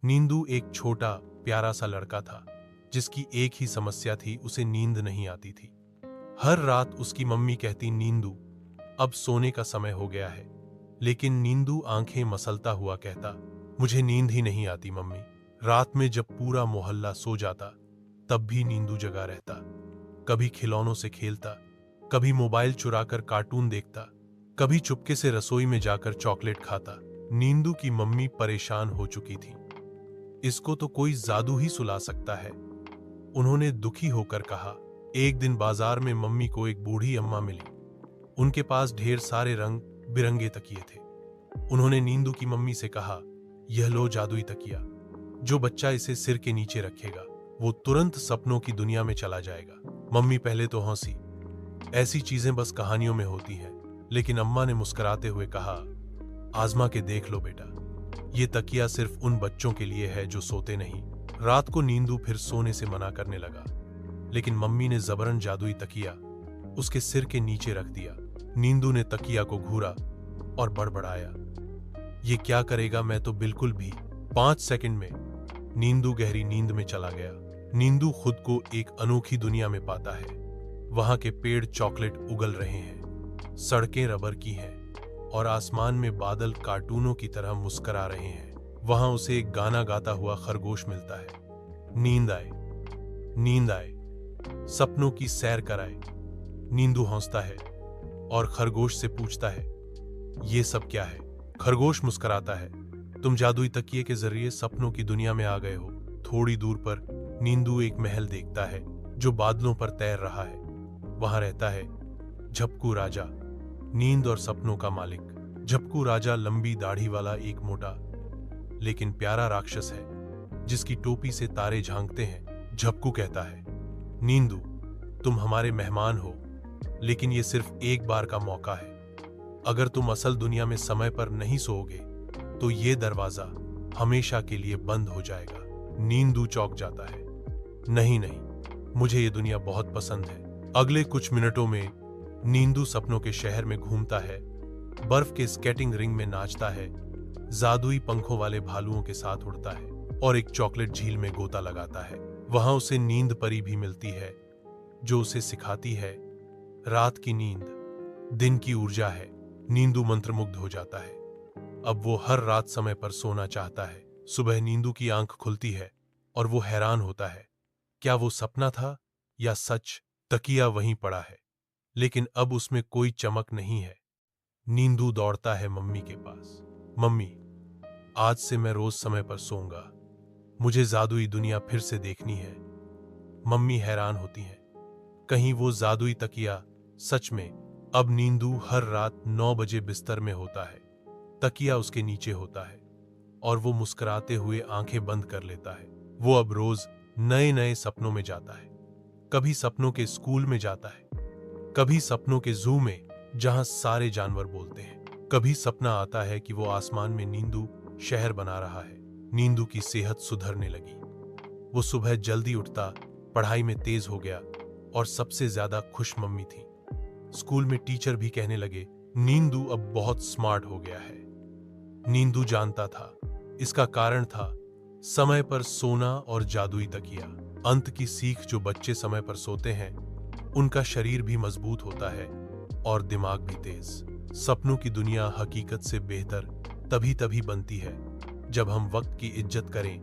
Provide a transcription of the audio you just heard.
नींदू एक छोटा प्यारा सा लड़का था जिसकी एक ही समस्या थी, उसे नींद नहीं आती थी। हर रात उसकी मम्मी कहती, नींदू अब सोने का समय हो गया है, लेकिन नींदू आंखें मसलता हुआ कहता, मुझे नींद ही नहीं आती मम्मी। रात में जब पूरा मोहल्ला सो जाता तब भी नींदू जगा रहता। कभी खिलौनों से खेलता, कभी मोबाइल चुराकर कार्टून देखता, कभी चुपके से रसोई में जाकर चॉकलेट खाता। नींदू की मम्मी परेशान हो चुकी थी। इसको तो कोई जादू ही सुला सकता है, उन्होंने दुखी होकर कहा। एक दिन बाजार में मम्मी को एक बूढ़ी अम्मा मिली। उनके पास ढेर सारे रंग बिरंगे तकिए थे। उन्होंने नींदू की मम्मी से कहा, यह लो जादुई तकिया, जो बच्चा इसे सिर के नीचे रखेगा वो तुरंत सपनों की दुनिया में चला जाएगा। मम्मी पहले तो हंसी, ऐसी चीजें बस कहानियों में होती हैं, लेकिन अम्मा ने मुस्कुराते हुए कहा, आजमा के देख लो बेटा, ये तकिया सिर्फ उन बच्चों के लिए है जो सोते नहीं। रात को नींदू फिर सोने से मना करने लगा, लेकिन मम्मी ने जबरन जादुई तकिया उसके सिर के नीचे रख दिया। नींदू ने तकिया को घूरा और बड़बड़ाया, ये क्या करेगा, मैं तो बिल्कुल भी। 5 सेकंड में नींदू गहरी नींद में चला गया। नींदू खुद को एक अनोखी दुनिया में पाता है। वहां के पेड़ चॉकलेट उगल रहे हैं, सड़कें रबर की हैं और आसमान में बादल कार्टूनों की तरह मुस्कुरा रहे हैं। वहां उसे एक गाना गाता हुआ खरगोश मिलता है, नींद आए, नींद आए, सपनों की सैर कराए। नींदू हंसता है और खरगोश से पूछता है, ये सब क्या है? खरगोश मुस्कुराता है, तुम जादुई तकिए के जरिए सपनों की दुनिया में आ गए हो। थोड़ी दूर पर नींदू एक महल देखता है जो बादलों पर तैर रहा है। वहां रहता है झपकू राजा, नींद और सपनों का मालिक। झपकू राजा लंबी दाढ़ी वाला एक मोटा लेकिन प्यारा राक्षस है जिसकी टोपी से तारे झांकते हैं। झपकू कहता है, नींदू तुम हमारे मेहमान हो, लेकिन ये सिर्फ एक बार का मौका है। अगर तुम असल दुनिया में समय पर नहीं सोओगे तो ये दरवाजा हमेशा के लिए बंद हो जाएगा। नींदू चौंक जाता है, नहीं नहीं, मुझे ये दुनिया बहुत पसंद है। अगले कुछ मिनटों में नींदू सपनों के शहर में घूमता है, बर्फ के स्केटिंग रिंग में नाचता है, जादुई पंखों वाले भालुओं के साथ उड़ता है और एक चॉकलेट झील में गोता लगाता है। वहां उसे नींद परी भी मिलती है जो उसे सिखाती है, रात की नींद दिन की ऊर्जा है। नींदू मंत्रमुग्ध हो जाता है। अब वो हर रात समय पर सोना चाहता है। सुबह नींदू की आंख खुलती है और वो हैरान होता है, क्या वो सपना था या सच? तकिया वहीं पड़ा है, लेकिन अब उसमें कोई चमक नहीं है। नींदू दौड़ता है मम्मी के पास, मम्मी आज से मैं रोज समय पर सोऊंगा, मुझे जादुई दुनिया फिर से देखनी है। मम्मी हैरान होती हैं, कहीं वो जादुई तकिया सच में? अब नींदू हर रात 9 बजे बिस्तर में होता है, तकिया उसके नीचे होता है और वो मुस्कुराते हुए आंखें बंद कर लेता है। वो अब रोज नए नए सपनों में जाता है। कभी सपनों के स्कूल में जाता है, कभी सपनों के जू में जहां सारे जानवर बोलते हैं। कभी सपना आता है कि वो आसमान में नींदू शहर बना रहा है। नींदू की सेहत सुधरने लगी। वो सुबह जल्दी उठता, पढ़ाई में तेज हो गया और सबसे ज्यादा खुश मम्मी थी। स्कूल में टीचर भी कहने लगे, नींदू अब बहुत स्मार्ट हो गया है। नींदू जानता था इसका कारण था समय पर सोना और जादुई तकिया। अंत की सीख, जो बच्चे समय पर सोते हैं उनका शरीर भी मजबूत होता है और दिमाग भी तेज। सपनों की दुनिया हकीकत से बेहतर तभी बनती है जब हम वक्त की इज्जत करें